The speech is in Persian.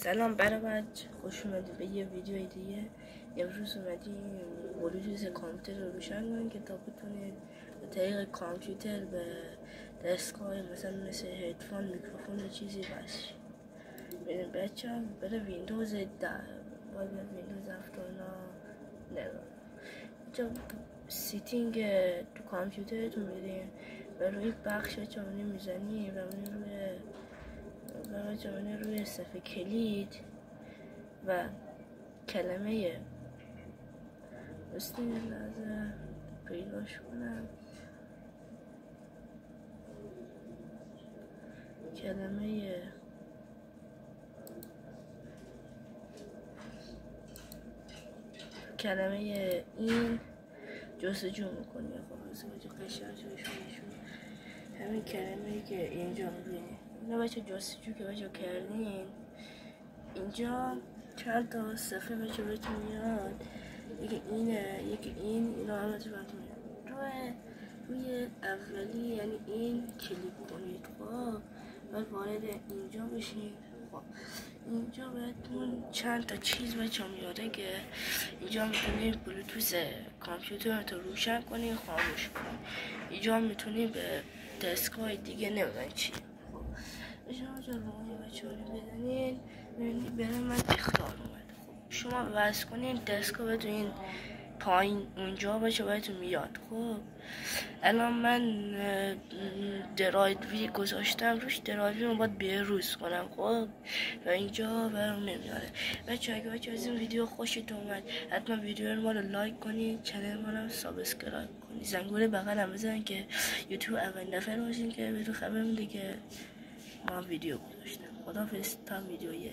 سلام بچه، خوش اومدید به یه ویدیو دیگه. امروز اومدیم بلوتوث کامپیوتر رو روشن کنیم که تا بتونید به طریق کامپیوتر به دستگاه مثل هدفون، میکروفون و چیزی بس. ببین بچه بره ویندوز 10 باید به ویندوز 7 اینا نگاه. اینجا سیتینگ تو کامپیوترتون میرین و روی بخش چمانی میزنی و روی صفحه کلید و کلمه یه لحظه پیداش کنم، کلمه این جستجو میکنی. خب همین کلمه که اینجا میبینی اینا بچه جستجو که بچه کردین، اینجا چند تا صفحه بچه بهتون میاد. یکی اینه، یکی اینا همه بهتون میاد. روی اولی یعنی این کلیک کنید. خب باید وارد اینجا بشین. خب اینجا بهتون چند تا چیز بچه میاده که اینجا میتونید بلوتوث کامپیوتر رو روشن کنید، خاموش کنید. اینجا میتونید به دستگاه دیگه نمیدونم چی. خب روی بچه رو بزنید ببینید برای من اختار اومد. خب شما وصل کنید دستگاه بتونید پایین اونجا بچه بهتون میاد. خب الان من درایوی گذاشتم روش، درایوی رو باید بروز کنم. خب و اینجا برام نمیاره. بچه اگه بچه از این ویدیو خوشتون اومد حتما ویدیو رو لایک کنید، چنل ما رو سابسکرایب کنید، زنگوله بغل هم بزنید که یوتیوب اول نفر باشین که بهتون خبر میده که ما ویدیو گذاشتم. خداحافظ تا ویدیوی